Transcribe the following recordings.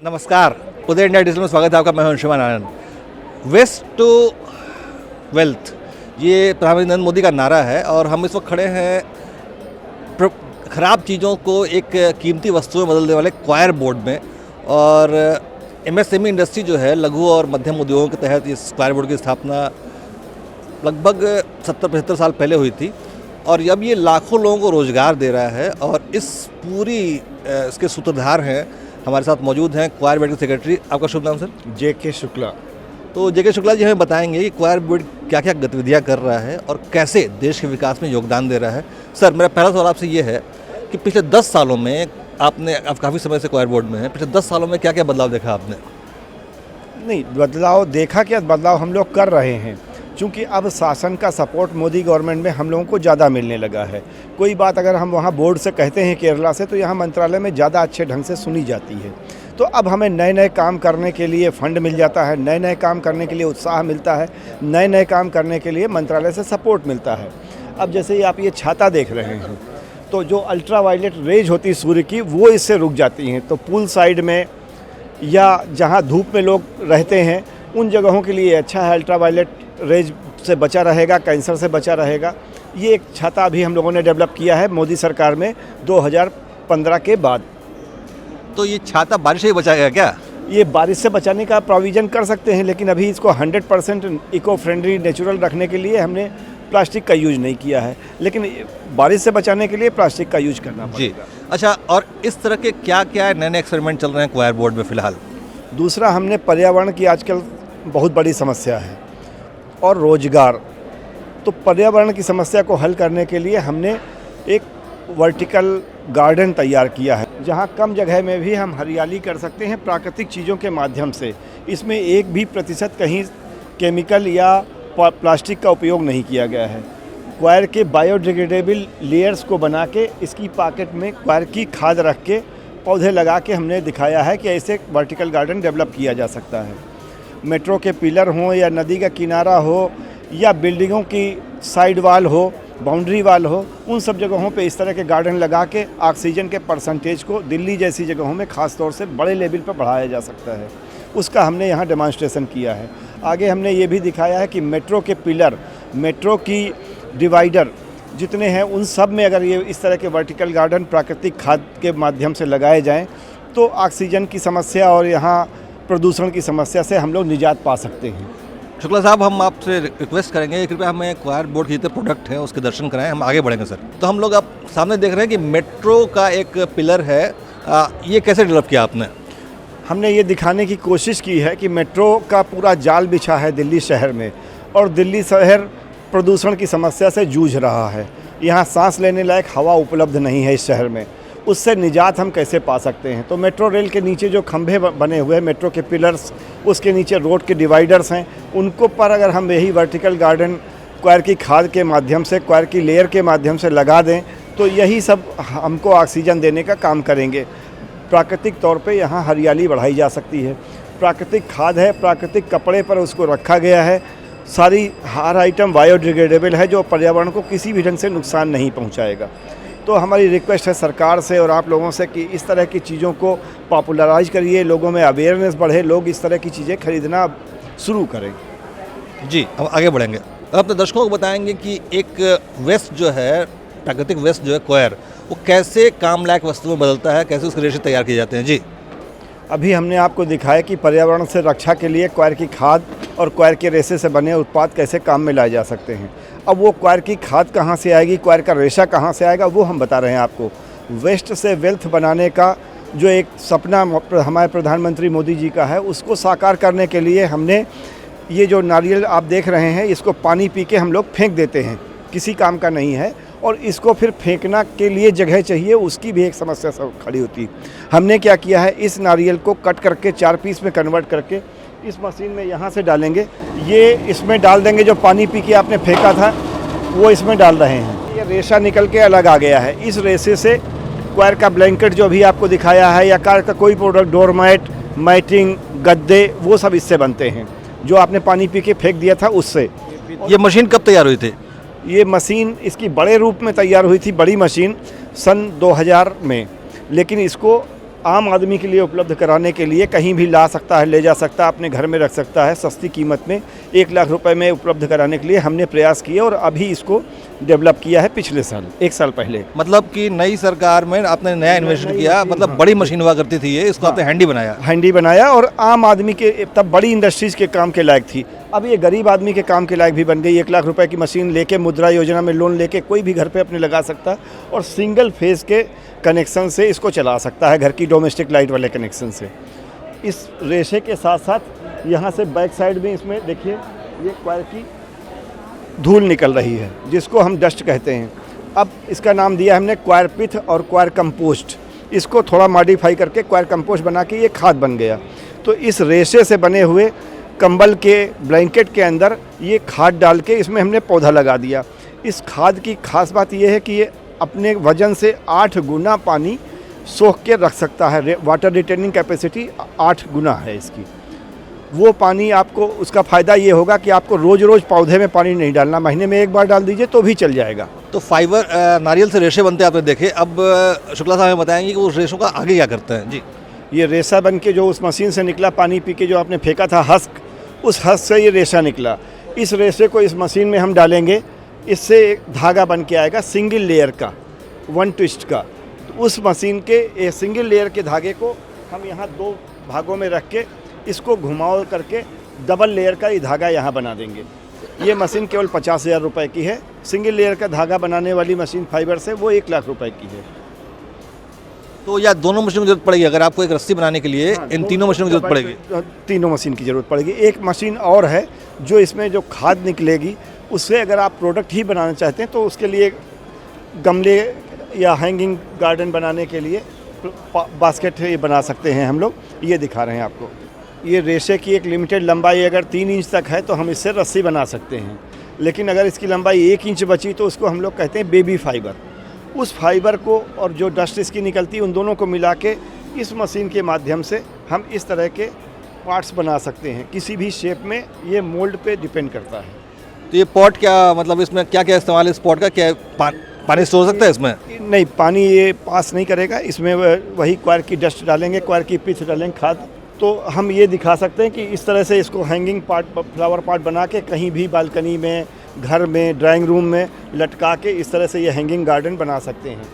नमस्कार, उदय India digital में स्वागत है आपका। मैं हूं अंशुमान आनंद। वेस्ट टू वेल्थ, ये प्रधानमंत्री नरेंद्र मोदी का नारा है और हम इस वक्त खड़े हैं ख़राब चीज़ों को एक कीमती वस्तुओं में बदलने वाले क्वायर बोर्ड में। और एमएसएमई इंडस्ट्री जो है, लघु और मध्यम उद्योगों के तहत इस क्वायर बोर्ड की स्थापना लगभग 70-75 साल पहले हुई थी और अब ये लाखों लोगों को रोज़गार दे रहा है। और इस पूरी इसके सूत्रधार हैं, हमारे साथ मौजूद हैं क्वायर बोर्ड के सेक्रेटरी। आपका शुभ नाम सर? जेके शुक्ला। तो जेके शुक्ला जी हमें बताएंगे कि क्वायर बोर्ड क्या क्या गतिविधियां कर रहा है और कैसे देश के विकास में योगदान दे रहा है। सर, मेरा पहला सवाल आपसे ये है कि पिछले 10 सालों में आपने, अब काफ़ी समय से क्वायर बोर्ड में है, पिछले 10 सालों में क्या क्या बदलाव देखा आपने? नहीं, बदलाव देखा क्या, बदलाव हम लोग कर रहे हैं, क्योंकि अब शासन का सपोर्ट मोदी गवर्नमेंट में हम लोगों को ज़्यादा मिलने लगा है। कोई बात अगर हम वहाँ बोर्ड से कहते हैं केरला से, तो यहाँ मंत्रालय में ज़्यादा अच्छे ढंग से सुनी जाती है। तो अब हमें नए नए काम करने के लिए फंड मिल जाता है, नए नए काम करने के लिए उत्साह मिलता है, नए नए काम करने के लिए मंत्रालय से सपोर्ट मिलता है। अब जैसे ही आप ये छाता देख रहे हैं, तो जो अल्ट्रा वायलेट रेज होती है सूर्य की, वो इससे रुक जाती हैं। तो पूल साइड में या जहाँ धूप में लोग रहते हैं, उन जगहों के लिए अच्छा है। अल्ट्रा वायलेट रेज से बचा रहेगा, कैंसर से बचा रहेगा। ये एक छाता भी हम लोगों ने डेवलप किया है मोदी सरकार में 2015 के बाद। तो ये छाता बारिश से ही बचाएगा क्या? ये बारिश से बचाने का प्रोविज़न कर सकते हैं, लेकिन अभी इसको 100% इको फ्रेंडली नेचुरल रखने के लिए हमने प्लास्टिक का यूज नहीं किया है, लेकिन बारिश से बचाने के लिए प्लास्टिक का यूज करना पड़ेगा। अच्छा, और इस तरह के क्या क्या नए नए एक्सपेरिमेंट चल रहे हैं क्वायर बोर्ड में फिलहाल? दूसरा, हमने पर्यावरण की आजकल बहुत बड़ी समस्या है और रोजगार। तो पर्यावरण की समस्या को हल करने के लिए हमने एक वर्टिकल गार्डन तैयार किया है, जहां कम जगह में भी हम हरियाली कर सकते हैं प्राकृतिक चीज़ों के माध्यम से। इसमें 1% कहीं केमिकल या प्लास्टिक का उपयोग नहीं किया गया है। क्वायर के बायोडिग्रेडेबल लेयर्स को बना के इसकी पॉकेट में क्वायर की खाद रख के पौधे लगा के हमने दिखाया है कि ऐसे वर्टिकल गार्डन डेवलप किया जा सकता है। मेट्रो के पिलर हों या नदी का किनारा हो या बिल्डिंगों की साइड वाल हो, बाउंड्री वाल हो, उन सब जगहों पे इस तरह के गार्डन लगा के ऑक्सीजन के परसेंटेज को दिल्ली जैसी जगहों में ख़ास तौर से बड़े लेवल पर बढ़ाया जा सकता है। उसका हमने यहाँ डेमॉन्स्ट्रेशन किया है। आगे हमने ये भी दिखाया है कि मेट्रो के पिलर, मेट्रो की डिवाइडर जितने हैं, उन सब में अगर ये इस तरह के वर्टिकल गार्डन प्राकृतिक खाद के माध्यम से लगाए जाएँ, तो ऑक्सीजन की समस्या और यहाँ प्रदूषण की समस्या से हम लोग निजात पा सकते हैं। शुक्ला साहब, हम आपसे रिक्वेस्ट करेंगे, कृपया हमें क्वायर बोर्ड के जितने प्रोडक्ट हैं उसके दर्शन कराएं, हम आगे बढ़ेंगे सर। तो हम लोग अब सामने देख रहे हैं कि मेट्रो का एक पिलर है, ये कैसे डेवलप किया आपने? हमने ये दिखाने की कोशिश की है कि मेट्रो का पूरा जाल बिछा है दिल्ली शहर में, और दिल्ली शहर प्रदूषण की समस्या से जूझ रहा है। यहाँ सांस लेने लायक हवा उपलब्ध नहीं है इस शहर में। उससे निजात हम कैसे पा सकते हैं? तो मेट्रो रेल के नीचे जो खंभे बने हुए हैं, मेट्रो के पिलर्स, उसके नीचे रोड के डिवाइडर्स हैं, उनको पर अगर हम यही वर्टिकल गार्डन क्वायर की खाद के माध्यम से, क्वायर की लेयर के माध्यम से लगा दें, तो यही सब हमको ऑक्सीजन देने का काम करेंगे। प्राकृतिक तौर पे यहाँ हरियाली बढ़ाई जा सकती है। प्राकृतिक खाद है, प्राकृतिक कपड़े पर उसको रखा गया है। सारी हर आइटम बायोडिग्रेडेबल है, जो पर्यावरण को किसी भी ढंग से नुकसान नहीं पहुँचाएगा। तो हमारी रिक्वेस्ट है सरकार से और आप लोगों से कि इस तरह की चीज़ों को पॉपुलराइज करिए, लोगों में अवेयरनेस बढ़े, लोग इस तरह की चीज़ें खरीदना शुरू करें। जी, हम आगे बढ़ेंगे। अपने दर्शकों को बताएंगे कि एक वेस्ट जो है, प्राकृतिक वेस्ट जो है क्वायर, वो कैसे काम लायक वस्तुओं में बदलता है, कैसे उसके रेशे तैयार किए जाते हैं। जी, अभी हमने आपको दिखाया कि पर्यावरण से रक्षा के लिए क्वायर की खाद और क्वायर के रेशे से बने उत्पाद कैसे काम में लाए जा सकते हैं। अब वो क्वायर की खाद कहाँ से आएगी, क्वायर का रेशा कहाँ से आएगा, वो हम बता रहे हैं आपको। वेस्ट से वेल्थ बनाने का जो एक सपना हमारे प्रधानमंत्री मोदी जी का है, उसको साकार करने के लिए हमने ये जो नारियल आप देख रहे हैं, इसको पानी पी के हम लोग फेंक देते हैं, किसी काम का नहीं है, और इसको फिर फेंकना के लिए जगह चाहिए, उसकी भी एक समस्या सब खड़ी होती है। हमने क्या किया है, इस नारियल को कट करके 4 पीस में कन्वर्ट करके इस मशीन में यहाँ से डालेंगे, ये इसमें डाल देंगे। जो पानी पी के आपने फेंका था वो इसमें डाल रहे हैं। ये रेशा निकल के अलग आ गया है। इस रेशे से क्वायर का ब्लैंकेट जो भी आपको दिखाया है, या कार का कोई प्रोडक्ट, डोरमैट, मैटिंग, गद्दे, वो सब इससे बनते हैं, जो आपने पानी पी के फेंक दिया था उससे। ये मशीन कब तैयार हुई थी? ये मशीन इसकी बड़े रूप में तैयार हुई थी, बड़ी मशीन सन 2000 में, लेकिन इसको आम आदमी के लिए उपलब्ध कराने के लिए कहीं भी ला सकता है, ले जा सकता है, अपने घर में रख सकता है, सस्ती कीमत में 1 लाख रुपए में उपलब्ध कराने के लिए हमने प्रयास किए और अभी इसको डेवलप किया है पिछले साल, 1 साल पहले। मतलब कि नई सरकार में आपने नया इन्वेस्टमेंट किया, मतलब बड़ी मशीन हुआ करती थी ये, इसको आपने हैंडी बनाया। हैंडी बनाया और आम आदमी के, तब बड़ी इंडस्ट्रीज़ के काम के लायक थी, अब ये गरीब आदमी के काम के लायक भी बन गई। 1 लाख रुपए की मशीन लेके मुद्रा योजना में लोन लेके कोई भी घर पे अपने लगा सकता है और सिंगल फेज़ के कनेक्शन से इसको चला सकता है, घर की डोमेस्टिक लाइट वाले कनेक्शन से। इस रेशे के साथ साथ यहाँ से बैक साइड में इसमें देखिए ये क्वायर की धूल निकल रही है, जिसको हम डस्ट कहते हैं। अब इसका नाम दिया हमने क्वायर पिथ और क्वायर कंपोस्ट। इसको थोड़ा मॉडिफाई करके क्वायर कंपोस्ट बना के ये खाद बन गया। तो इस रेशे से बने हुए कंबल के ब्लैंकेट के अंदर ये खाद डाल के इसमें हमने पौधा लगा दिया। इस खाद की खास बात ये है कि ये अपने वजन से 8 गुना पानी सोख के रख सकता है। वाटर रिटेनिंग कैपेसिटी 8 गुना है इसकी। वो पानी आपको, उसका फ़ायदा ये होगा कि आपको रोज़ रोज़ पौधे में पानी नहीं डालना, महीने में 1 बार डाल दीजिए तो भी चल जाएगा। तो फाइबर नारियल से रेशे बनते हैं आपने देखे। अब शुक्ला साहब हमें बताएंगे कि उस रेशों का आगे क्या करते हैं। जी, ये रेशा बन के जो उस मशीन से निकला, पानी पी के जो आपने फेंका था हस्क, उस हस्क से ये रेशा निकला। इस रेशे को इस मशीन में हम डालेंगे, इससे एक धागा बन के आएगा सिंगल लेयर का, 1 ट्विस्ट का। तो उस मशीन के सिंगल लेयर के धागे को हम यहाँ 2 भागों में रख के इसको घुमाव करके डबल लेयर का ये धागा यहाँ बना देंगे। ये मशीन केवल 50,000 रुपये की है। सिंगल लेयर का धागा बनाने वाली मशीन फाइबर से वो 1 लाख रुपए की है। तो या दोनों मशीनों की जरूरत पड़ेगी अगर आपको एक रस्सी बनाने के लिए? इन तीनों मशीनों की जरूरत पड़ेगी? तीनों मशीन की ज़रूरत पड़ेगी। एक मशीन और है जो इसमें जो खाद निकलेगी उससे अगर आप प्रोडक्ट ही बनाना चाहते हैं तो उसके लिए गमले या हैंगिंग गार्डन बनाने के लिए बास्केट ये बना सकते हैं हम लोग। ये दिखा रहे हैं आपको। ये रेशे की एक लिमिटेड लंबाई अगर 3 इंच तक है तो हम इससे रस्सी बना सकते हैं, लेकिन अगर इसकी लंबाई 1 इंच बची तो उसको हम लोग कहते हैं बेबी फाइबर। उस फाइबर को और जो डस्ट इसकी निकलती है उन दोनों को मिला के इस मशीन के माध्यम से हम इस तरह के पार्ट्स बना सकते हैं, किसी भी शेप में। ये मोल्ड पे डिपेंड करता है। तो ये पॉट क्या, मतलब इसमें क्या क्या इस्तेमाल है इस पॉट का? क्या पानी स्टोर सकता है इसमें? नहीं, पानी ये पास नहीं करेगा। इसमें वही क्वायर की डस्ट डालेंगे, क्वायर की पिथ डालेंगे, खाद। तो हम ये दिखा सकते हैं कि इस तरह से इसको हैंगिंग पार्ट, फ्लावर पार्ट बना के कहीं भी बालकनी में, घर में, ड्राइंग रूम में लटका के इस तरह से ये हैंगिंग गार्डन बना सकते हैं।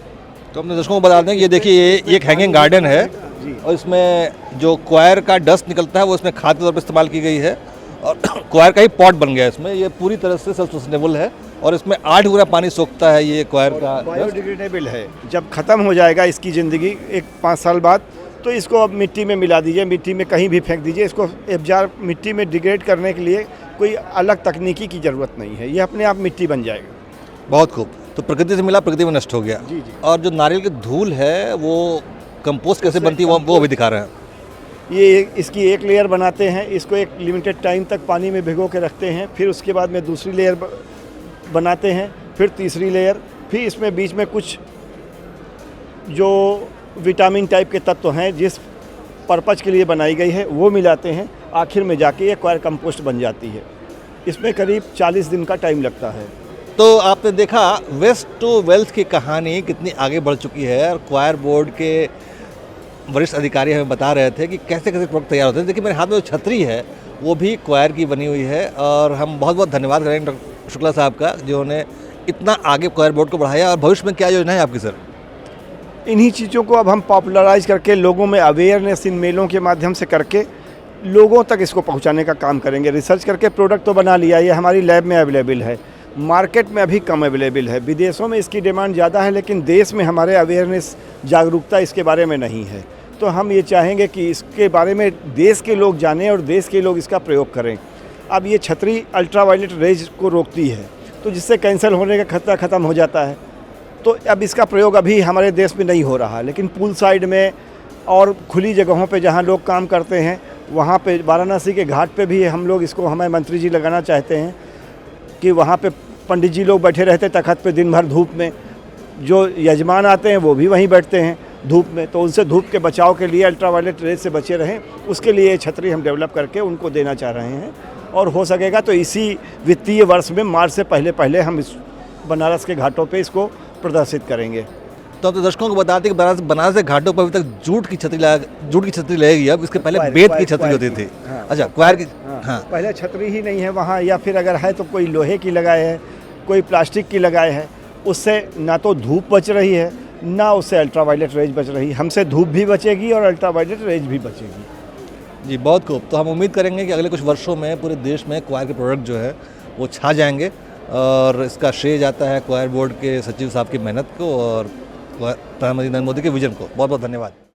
तो अपने दर्शकों को बता दें कि ये देखिए ये एक हैंगिंग गार्डन है और इसमें जो क्वायर का डस्ट निकलता है वो इसमें खाद के तौर पर इस्तेमाल की गई है और क्वायर का ही पॉट बन गया है इसमें। ये पूरी तरह से सेल्फ सस्टेनेबल है और इसमें 8 गुना पानी सोखता है ये क्वायर का। बायोडिग्रेडेबल है। जब ख़त्म हो जाएगा इसकी ज़िंदगी 5 साल बाद तो इसको अब मिट्टी में मिला दीजिए, मिट्टी में कहीं भी फेंक दीजिए। इसको एब्जॉर्ब, मिट्टी में डिग्रेड करने के लिए कोई अलग तकनीकी की ज़रूरत नहीं है। ये अपने आप मिट्टी बन जाएगा। बहुत खूब। तो प्रकृति से मिला, प्रकृति में नष्ट हो गया। जी। और जो नारियल की धूल है वो कंपोस्ट कैसे बनती है वो अभी दिखा रहे हैं। ये इसकी एक लेयर बनाते हैं, इसको एक लिमिटेड टाइम तक पानी में भिगो के रखते हैं, फिर उसके बाद में दूसरी लेयर बनाते हैं, फिर तीसरी लेयर, फिर इसमें बीच में कुछ जो विटामिन टाइप के तत्व हैं जिस पर्पज़ के लिए बनाई गई है वो मिलाते हैं। आखिर में जाके ये क्वायर कंपोस्ट बन जाती है। इसमें करीब 40 दिन का टाइम लगता है। तो आपने देखा वेस्ट टू वेल्थ की कहानी कितनी आगे बढ़ चुकी है और क्वायर बोर्ड के वरिष्ठ अधिकारी हमें बता रहे थे कि कैसे कैसे प्रोडक्ट तैयार होते हैं। देखिए मेरे हाथ में जो छतरी है वो भी क्वायर की बनी हुई है और हम बहुत बहुत धन्यवाद करेंगे डॉक्टर शुक्ला साहब का जिन्होंने इतना आगे क्वायर बोर्ड को बढ़ाया। और भविष्य में क्या योजना है आपकी सर? इन्हीं चीज़ों को अब हम पॉपुलराइज करके लोगों में अवेयरनेस इन मेलों के माध्यम से करके लोगों तक इसको पहुंचाने का काम करेंगे। रिसर्च करके प्रोडक्ट तो बना लिया, ये हमारी लैब में अवेलेबल है, मार्केट में अभी कम अवेलेबल है। विदेशों में इसकी डिमांड ज़्यादा है, लेकिन देश में हमारे अवेयरनेस, जागरूकता इसके बारे में नहीं है। तो हम ये चाहेंगे कि इसके बारे में देश के लोग जानें और देश के लोग इसका प्रयोग करें। अब ये छतरी अल्ट्रावायलेट रेज को रोकती है, तो जिससे कैंसर होने का खतरा ख़त्म हो जाता है। तो अब इसका प्रयोग अभी हमारे देश में नहीं हो रहा, लेकिन पूल साइड में और खुली जगहों पे जहाँ लोग काम करते हैं वहाँ पे, वाराणसी के घाट पे भी हम लोग इसको, हमें मंत्री जी लगाना चाहते हैं कि वहाँ पे पंडित जी लोग बैठे रहते तख्त पे दिन भर धूप में, जो यजमान आते हैं वो भी वहीं बैठते हैं धूप में, तो उनसे धूप के बचाव के लिए, अल्ट्रावायलेट रेज से बचे रहें, उसके लिए ये छतरी हम डेवलप करके उनको देना चाह रहे हैं। और हो सकेगा तो इसी वित्तीय वर्ष में मार्च से पहले हम इस बनारस के घाटों पे इसको प्रदर्शित करेंगे। तो दर्शकों को बताते कि बनारस से घाटों पर अभी तक जूट की छतरी लगेगी। अब इसके पहले बेत की छतरी होती थी। हाँ। अच्छा, क्वायर की। हाँ, पहले छतरी ही नहीं है वहाँ, या फिर अगर है तो कोई लोहे की लगाए है, कोई प्लास्टिक की लगाए है। उससे ना तो धूप बच रही है, ना उससे अल्ट्रावायलेट रेज बच रही है। हमसे धूप भी बचेगी और अल्ट्रावायलेट रेज भी बचेगी। जी बहुत खूब। तो हम उम्मीद करेंगे कि अगले कुछ वर्षों में पूरे देश में क्वायर के प्रोडक्ट जो है वो छा जाएंगे, और इसका श्रेय जाता है क्वायर बोर्ड के सचिव साहब की मेहनत को और प्रधानमंत्री नरेंद्र मोदी के विजन को। बहुत बहुत धन्यवाद।